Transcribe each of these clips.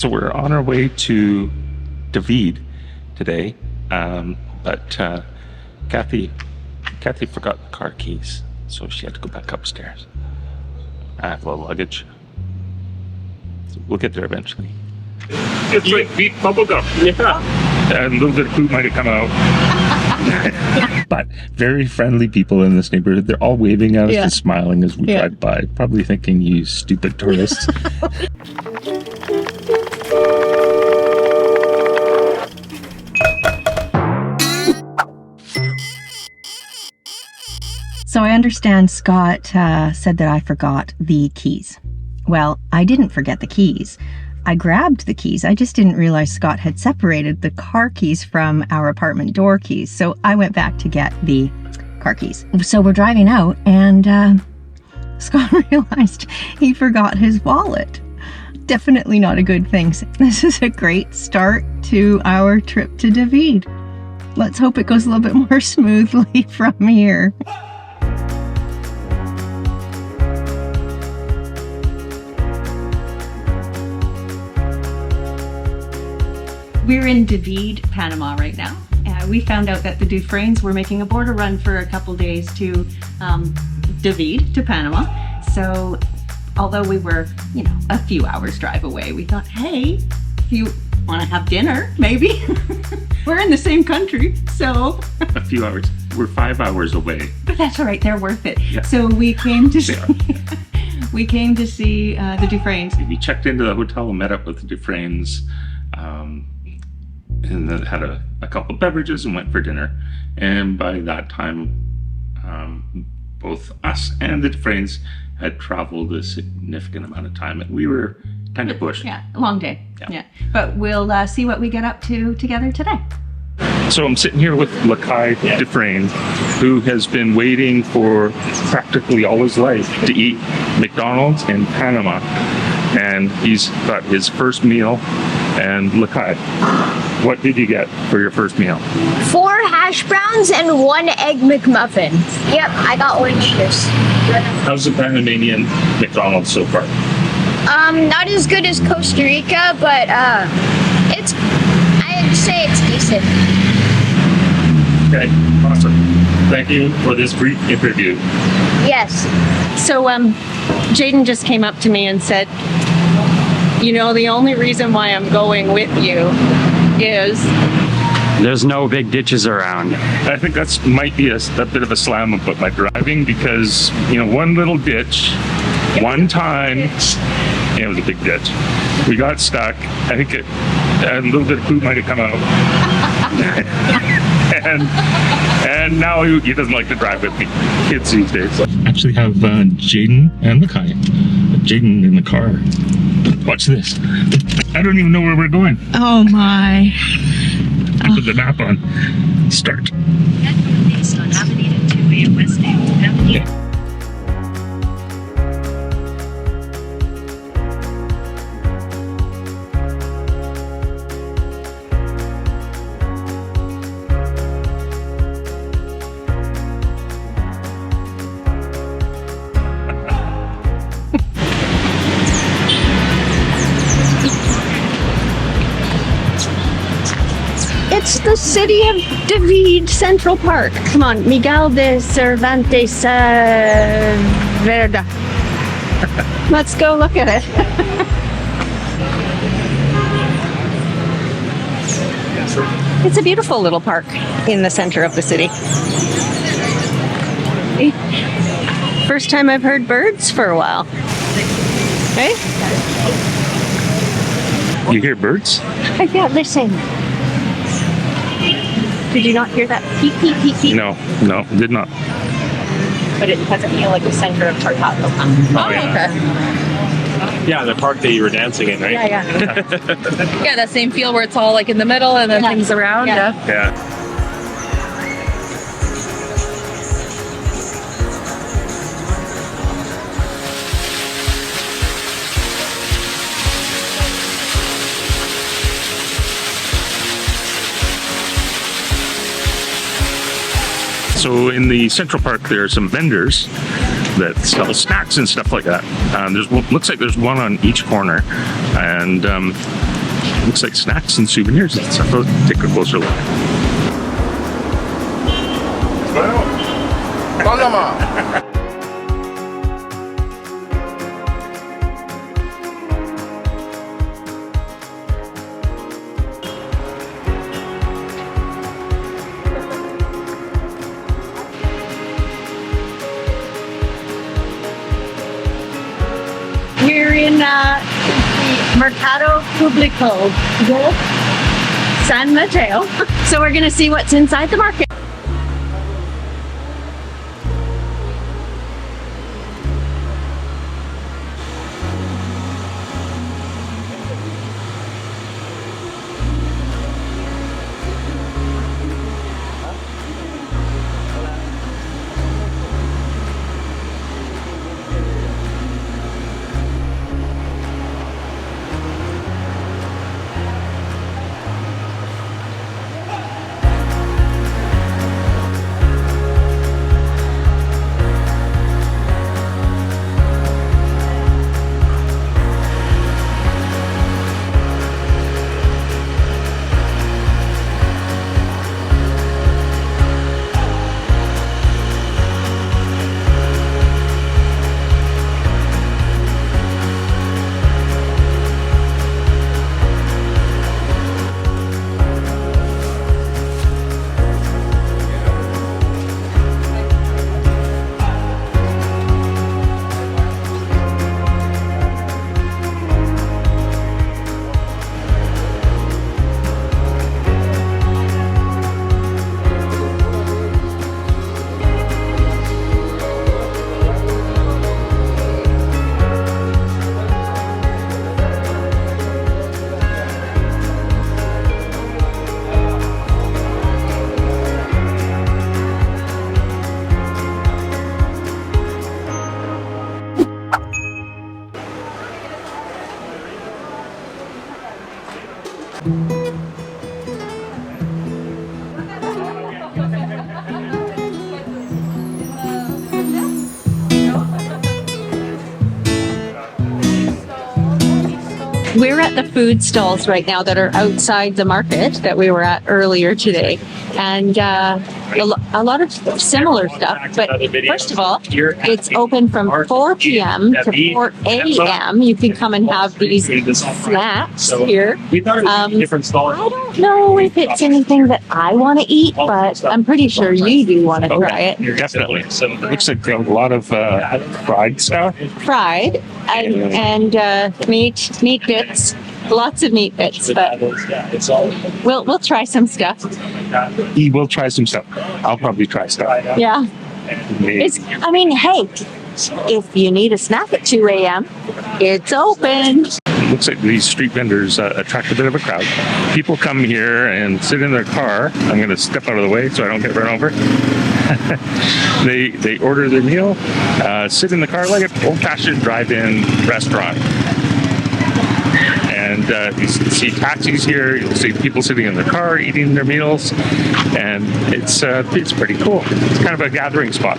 So we're on our way to David today, but Kathy forgot the car keys, so she had to go back upstairs. I have a little luggage. So we'll get there eventually. It's like beef bubblegum. Yeah. And a little bit of food might have come out. But very friendly people in this neighborhood. They're all waving at us and smiling as we drive by, probably thinking, you stupid tourists. So I understand Scott said that I forgot the keys. Well, I didn't forget the keys. I grabbed the keys. I just didn't realize Scott had separated the car keys from our apartment door keys. So I went back to get the car keys. So we're driving out and Scott realized he forgot his wallet. Definitely not a good thing. This is a great start to our trip to David. Let's hope it goes a little bit more smoothly from here. We're in David, Panama right now. We found out that the Dufresnes were making a border run for a couple days to David, to Panama. So although we were, a few hours drive away, we thought, hey, if you want to have dinner, maybe. We're in the same country, so. A few hours. We're 5 hours away. But that's all right, they're worth it. Yeah. So we came to see, the Dufresnes. We checked into the hotel and met up with the Dufresnes. And then had a couple of beverages and went for dinner. And by that time, both us and the Dufresnes had traveled a significant amount of time, and we were kind of pushed. Yeah, a long day. Yeah. But we'll see what we get up to together today. So I'm sitting here with Lakai Dufresne, who has been waiting for practically all his life to eat McDonald's in Panama. And he's got his first meal. And Lakai, what did you get for your first meal? 4 hash browns and 1 egg McMuffin. Yep, I got orange juice. How's the Panamanian McDonald's so far? Not as good as Costa Rica, but I'd say it's decent. Okay, awesome. Thank you for this brief interview. Yes. So Jaden just came up to me and said, the only reason why I'm going with you is there's no big ditches around. I think that's might be a bit of a slam about my driving, because one little ditch, one time, it was a big ditch. We got stuck. I think a little bit of food might have come out. and now he doesn't like to drive with me. Kids these days. Actually have Jaden and Lakai. Jaden in the car. Watch this. I don't even know where we're going. Oh my. I put the map on. Start. Head northeast on Avenida 2A at West Avenue. it's the city of David Central Park. Come on, Miguel de Cervantes Verda. Let's go look at it. It's a beautiful little park in the center of the city. First time I've heard birds for a while. Hey? You hear birds? Yeah, listen. Did you not hear that? Peep, peep, peep, peep. No, did not. But it doesn't feel like the center of Tortato. Oh, okay. Yeah, the park that you were dancing in, right? Yeah. Yeah, that same feel where it's all like in the middle and then things around. Yeah. So in the Central Park, there are some vendors that sell snacks and stuff like that. Looks like there's one on each corner, and looks like snacks and souvenirs and stuff. Let's take a closer look. We're in the Mercado Public de San Mateo. So we're gonna see what's inside the market. We're at the food stalls right now that are outside the market that we were at earlier today. And a lot of similar stuff. But first of all, it's open from 4 p.m. to 4 a.m. You can come and have these snacks here. I don't know if it's anything that I want to eat, but I'm pretty sure you do want to try it. Definitely. So it looks like a lot of fried stuff. Fried and meat bits. Lots of meat bits, but we'll try some stuff. He will try some stuff. I'll probably try stuff. Yeah. Hey, if you need a snack at 2 a.m., it's open. It looks like these street vendors attract a bit of a crowd. People come here and sit in their car. I'm going to step out of the way so I don't get run over. They order their meal, sit in the car like an old-fashioned drive-in restaurant. And you see taxis here. You'll see people sitting in their car eating their meals, and it's pretty cool. It's kind of a gathering spot.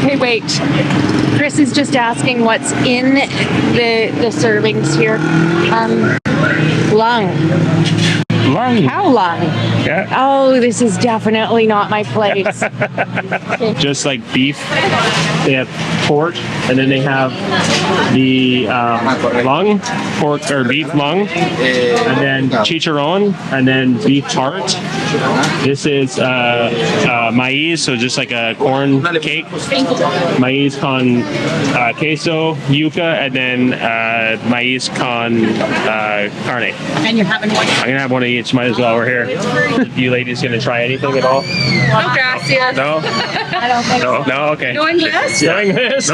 Hey, wait. Chris is just asking what's in the servings here. Lung. How long? Yeah. Oh, this is definitely not my place. Just like beef, they have pork, and then they have the lung, pork or beef lung, and then chicharron, and then beef heart. This is maize, so just like a corn cake. Maize con queso, yuca, and then maize con carne. And you're having one? I'm gonna have one of each. Might as well. We're here. You ladies gonna try anything at all? No, gracias. No. I don't think so. No. Okay. No English? No English.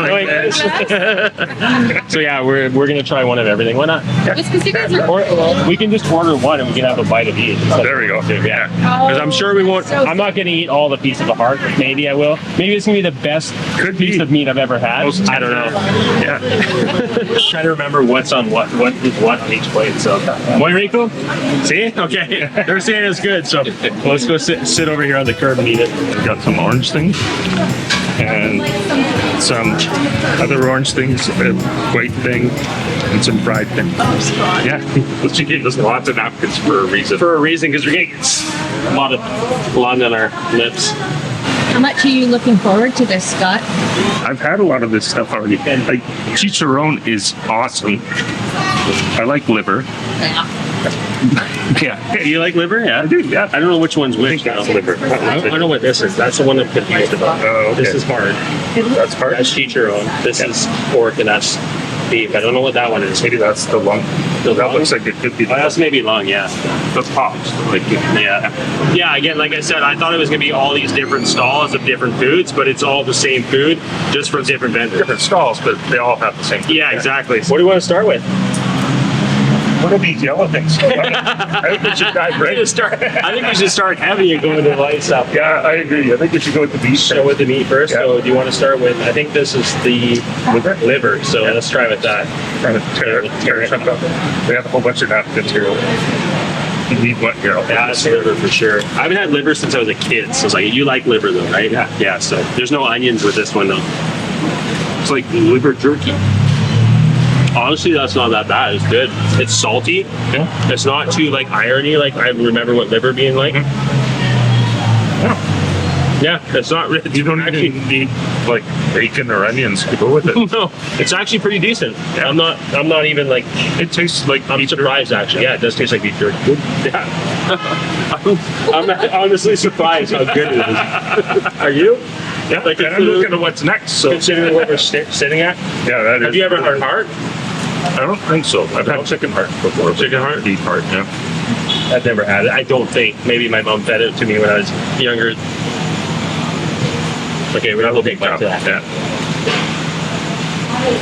So yeah, we're gonna try one of everything. Why not? Just because you guys are... Or we can just order one and we can have a bite of each. There we go. Yeah. Because I'm sure we won't. I'm not gonna eat all the piece of the heart. Maybe I will. Maybe it's gonna be the best piece of meat I've ever had. I don't know. Yeah. Trying to remember what's on what is what on each plate. So, muy rico. See? Okay. They're saying it's good. So let's go sit over here on the curb and eat it. Got some orange things. and some other orange things, a white thing, and some fried thing. Yeah, She gave us lots of napkins for a reason. For a reason, because we're getting a lot of blood on our lips. How much are you looking forward to this, Scott? I've had a lot of this stuff already. And like chicharron is awesome. I like liver. Yeah. You like liver? Yeah. I do, yeah. I don't know which one's which. That's liver. I don't know what this is. That's the one I'm confused about. Oh, okay. This is hard. That's part. That's chicharron. This is pork, and that's beef. I don't know what that one is. Maybe that's the lung. The That lung? looks like it could be Oh, that's maybe long, yeah. the pops. Like, Yeah. Yeah, again, like I said, I thought it was going to be all these different stalls of different foods, but it's all the same food, just from different vendors. different stalls, but they all have the same. Yeah, exactly. What do you want to start with? What are these yellow things? I think we should dive right. I think we should start heavy and go into light stuff. Yeah, I agree. I think we should go with the beef. Start with the meat first. Yeah. So do you want to start with, I think this is the liver, so Yeah. let's try with that. Trying to tear it up. We have a whole bunch of napkins here. You need one here. Yeah, that's liver for sure. I haven't had liver since I was a kid, so it's like, you like liver though, right? Yeah. Yeah, so there's no onions with this one though. It's like liver jerky. Honestly, that's not that bad. It's good. It's salty. Yeah. It's not too like irony. Like I remember what liver being like. Yeah, it's not. You don't actually need like bacon or onions to go with it. No, it's actually pretty decent. Yeah. I'm not even like. It tastes like I'm beef surprised jerky. actually. Yeah, it does taste like beef jerky. Yeah. I'm honestly surprised how good it is. Are you? Yeah, Like, and I'm looking at what's next. So Considering what we're sitting at. yeah, that is. Have you ever had heart? I don't think so. I've had chicken heart before. Chicken heart? Beef heart. Yeah. I've never had it. I don't think. Maybe my mom fed it to me when I was younger. Okay, we're gonna take back to that. Yeah.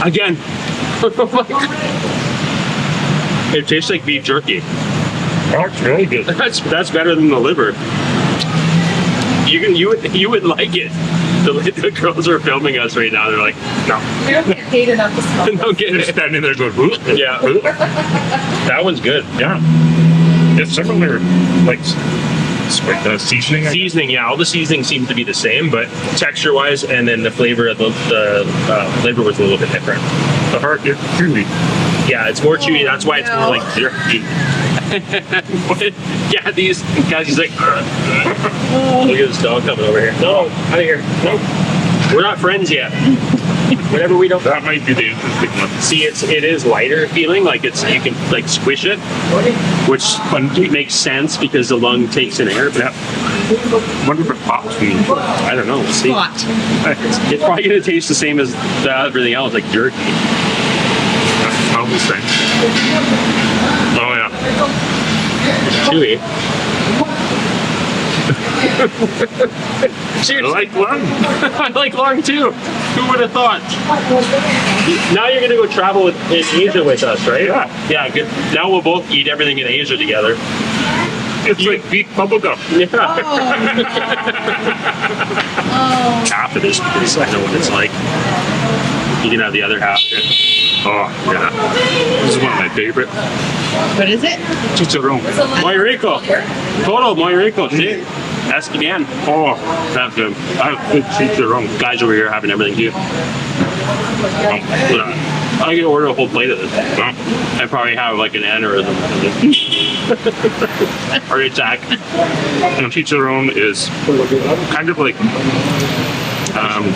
Again. It tastes like beef jerky. Oh, it's really good. That's better than the liver. You would like it. The girls are filming us right now. They're like, no, We don't get paid enough to smoke. no, get They're it. standing there going, "Ooh." Yeah, that one's good. Yeah. It's similar, like seasoning. I guess. Seasoning, yeah, all the seasoning seems to be the same, but texture-wise, and then the flavor of the liver was a little bit different. The heart is chewy. Yeah, it's more chewy. That's why it's more like jerky. Yeah, these guys, he's like, look at this dog coming over here. No, out of here. No, we're not friends yet. Whenever we don't That might be the interesting one. see, it is lighter feeling, like you can like squish it, which makes sense because the lung takes in air. But Yeah. Wonder if it pops for you. I don't know. We'll see. It's probably gonna taste the same as everything else, like jerky. That's probably the same. Oh yeah. Chewy. I like lung. I like lung too. Who would have thought? Now you're gonna go travel in Asia with us, right? Yeah. Yeah, good. Now we'll both eat everything in Asia together. It's like beef bubblegum. Yeah. Half of this because I know what it's like. You can have the other half. Oh yeah. This is one of my favorite. What is it? Chicharron. Muy rico. Todo muy rico. Sí. Ask again. Oh, That's good. I have good chicharron. Guys over here having everything too. I can order a whole plate of this. I probably have like an aneurysm. Heart attack. And chicharron is kind of like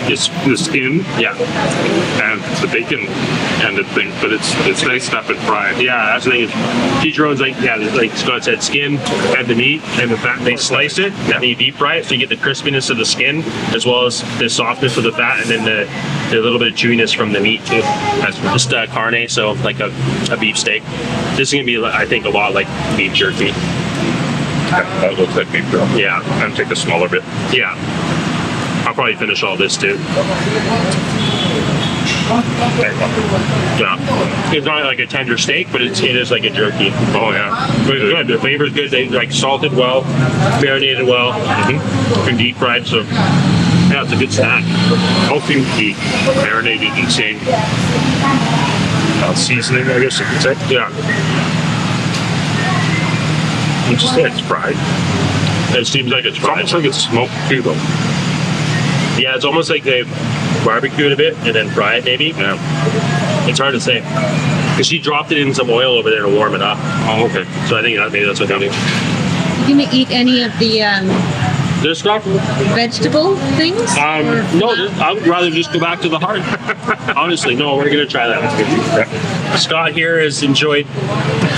it's the skin Yeah. and the bacon and the thing, but it's nice up and fried. Yeah, that's the thing. Chicharron's like Scott said, skin and the meat and the fat. They slice it and you deep fry it, so you get the crispiness of the skin as well as the softness of the fat, and then the little bit of chewiness from the meat too. That's just carne, so like a beef steak. This is gonna be, I think, a lot like beef jerky. That looks like beef jerky. Yeah, And take a smaller bit. yeah. I'll probably finish all this too. Yeah, it's not like a tender steak, but it is like a jerky. Oh yeah. But it's good. The flavor's good. They like salted well, marinated well, and deep fried. So yeah, it's a good snack. Healthy meat, marinated and same seasoning, I guess you could say. Yeah, You just say it's fried. it seems like it's It's fried. almost like it's smoked too, though. Yeah, Yeah, it's almost like they barbecue it a bit and then fry it maybe. Yeah. It's hard to say. Because she dropped it in some oil over there to warm it up. Oh, okay. So I think maybe that's what they do. You gonna eat any of the There's Scott. vegetable things? No, I would rather just go back to the heart. Honestly, no, we're gonna try that. Scott here has enjoyed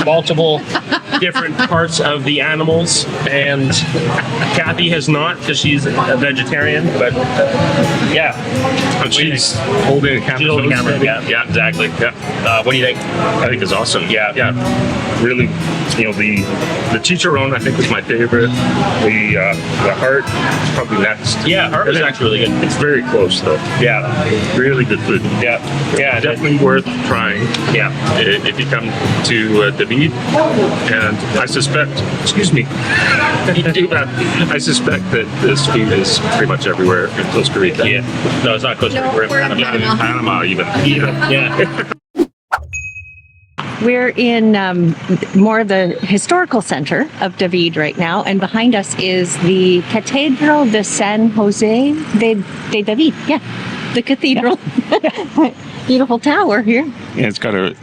multiple different parts of the animals, and Kathy has not because she's a vegetarian. But yeah, And she's holding a camera. she's holding the camera. Yeah, exactly. Yeah. What do you think? I think it's awesome. Yeah. Really, the chicharron I think was my favorite. The heart is probably next. Yeah, heart was actually really good. It's very close though. Yeah, Really good food. yeah. Definitely worth trying Yeah. if you come to David. And I suspect, excuse me, I suspect that this food is pretty much everywhere in Costa Rica. Yeah. No, it's not Costa Rica. No, We're in we're in Panama. Not in Panama even. Yeah. We're in more of the historical center of David right now, and behind us is the Catedral de San Jose de David. Yeah, the cathedral. Beautiful tower here. Yeah, it's got a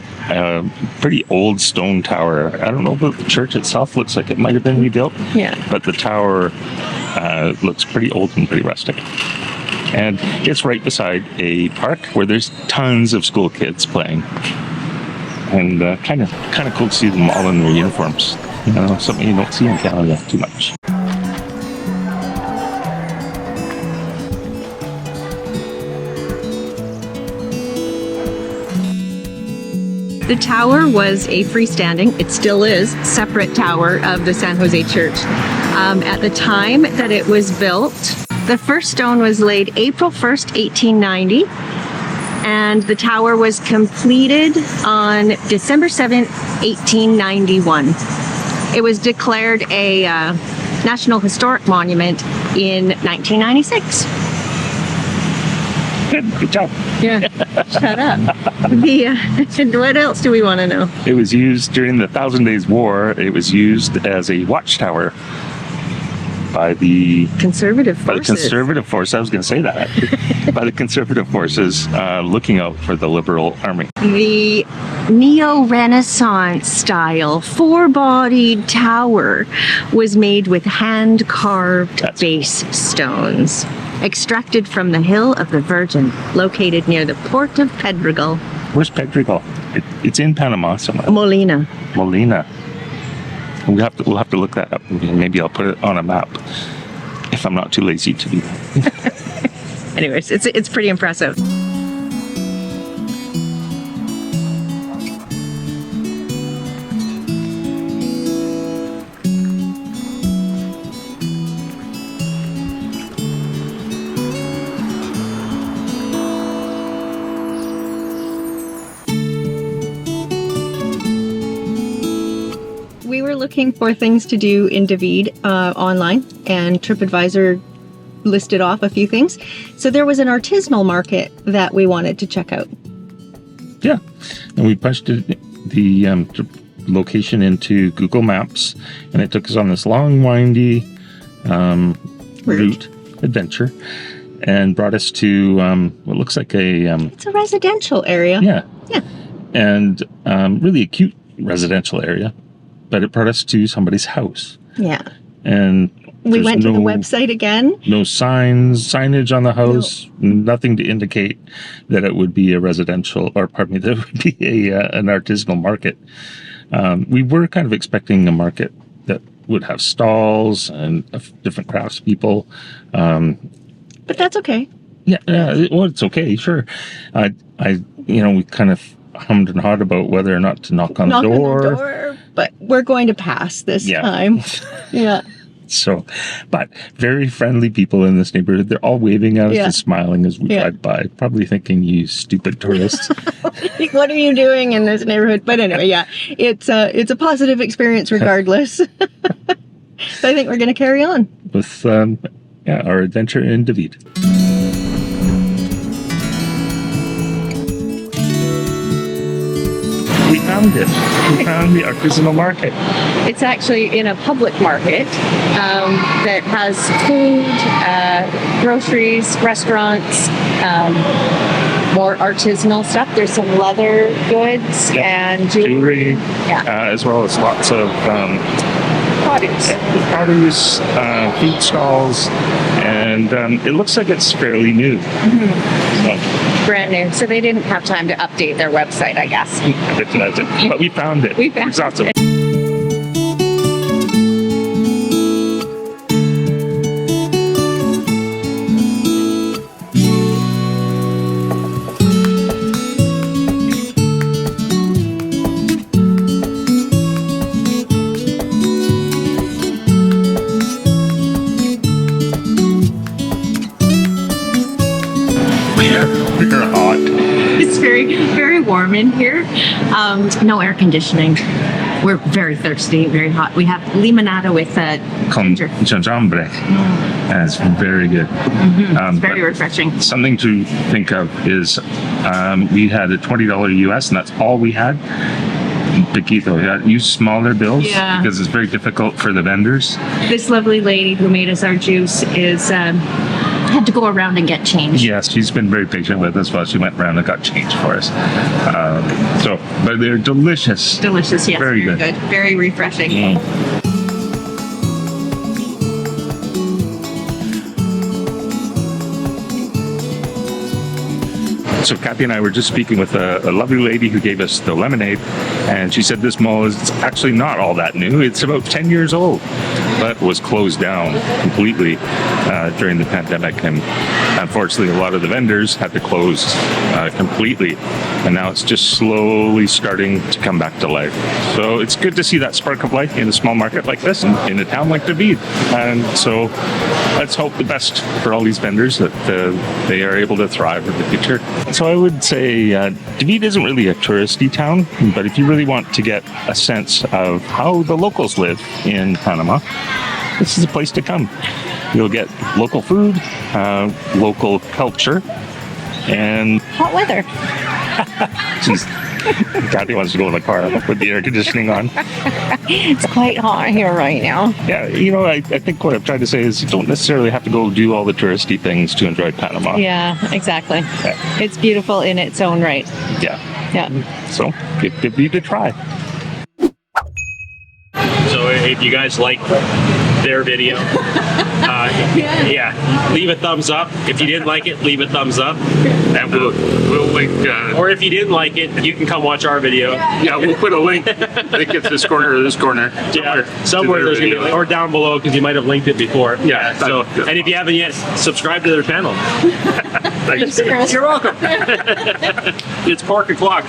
pretty old stone tower. I don't know about the church itself. Looks like it might have been rebuilt. Yeah. But the tower looks pretty old and pretty rustic. And it's right beside a park where there's tons of school kids playing. And kind of cool to see them all in their uniforms. Something you don't see in Canada too much. The tower was a freestanding, it still is, separate tower of the San Jose Church. At the time that it was built, the first stone was laid April 1st, 1890, and the tower was completed on December 7th, 1891. It was declared a National Historic Monument in 1996. Good job. Yeah, shut up. What else do we want to know? It was used during the Thousand Days War. It was used as a watchtower by the Conservative forces. I was going to say that. By the conservative forces looking out for the liberal army. The Neo-Renaissance style four-bodied tower was made with hand-carved base stones, extracted from the Hill of the Virgin, located near the port of Pedregal. Where's Pedregal? It's in Panama somewhere. Molina. We'll have to look that up. Maybe I'll put it on a map if I'm not too lazy to do that. Anyways, it's pretty impressive. We were looking for things to do in David online, and TripAdvisor listed off a few things. So there was an artisanal market that we wanted to check out. Yeah, and we punched the location into Google Maps, and it took us on this long, windy route adventure, and brought us to what looks like It's a residential area. Yeah, Yeah. and really a cute residential area. But it brought us to somebody's house. Yeah. And We went to the website again. No signage on the house, nothing to indicate that it would be a residential, or pardon me, that it would be an artisanal market. We were kind of expecting a market that would have stalls and different craftspeople. But that's okay. Yeah, well, it's okay, sure. We kind of hummed and hawed about whether or not to knock on the door. But we're going to pass this time. Yeah. So, but very friendly people in this neighborhood. They're all waving at us and smiling as we drive by, probably thinking, you stupid tourists. What are you doing in this neighborhood? But anyway, yeah, it's a positive experience regardless. So I think we're going to carry on with our adventure in David. We found found it. We found the artisanal market. It's actually in a public market that has food, groceries, restaurants, more artisanal stuff. There's some leather goods and jewelry. Yeah. As well as lots of Produce. produce, food stalls, and it looks like it's fairly new. So, Brand new. So they didn't have time to update their website, I guess. that's it. But we found it. We found It's awesome. it. We're hot. It's very, very warm in here. No air conditioning. We're very thirsty, very hot. We have limonada with Con ginger. gingembre. And it's very good. It's very but refreshing. something to think of is we had a $20 US, and that's all we had. Piquito, yeah, use smaller bills because it's very difficult for the vendors. This lovely lady who made us our juice is had to go around and get change. Yes, she's been very patient with us while she went around and got change for us. But they're delicious. Delicious, yes. Very good. Very refreshing. So Kathy and I were just speaking with a lovely lady who gave us the lemonade, and she said this mall is actually not all that new. It's about 10 years old, but was closed down completely during the pandemic, and unfortunately a lot of the vendors had to close completely, and now it's just slowly starting to come back to life. So it's good to see that spark of life in a small market like this, in a town like David. And so let's hope the best for all these vendors, that they are able to thrive in the future. So I would say David isn't really a touristy town, but if you really want to get a sense of how the locals live in Panama, this is a place to come. You'll get local food, local culture, and Hot weather. Jeez, Kathy wants to go in the car with the air conditioning on. It's quite hot here right now. Yeah, I think what I'm trying to say is you don't necessarily have to go do all the touristy things to enjoy Panama. Yeah, exactly. Yeah. It's beautiful in its own right. Yeah. Yeah. So give me a try. So if you guys like their video, leave a thumbs up. If you didn't like it, leave a thumbs up. And we'll link. Or if you didn't like it, you can come watch our video. Yeah, we'll put a link. I think it's this corner or this corner. Yeah, somewhere there's gonna be, or down below because you might have linked it before. Yeah. So, and if you haven't yet, subscribe to their channel. Thanks. You're welcome. It's Park o'clock.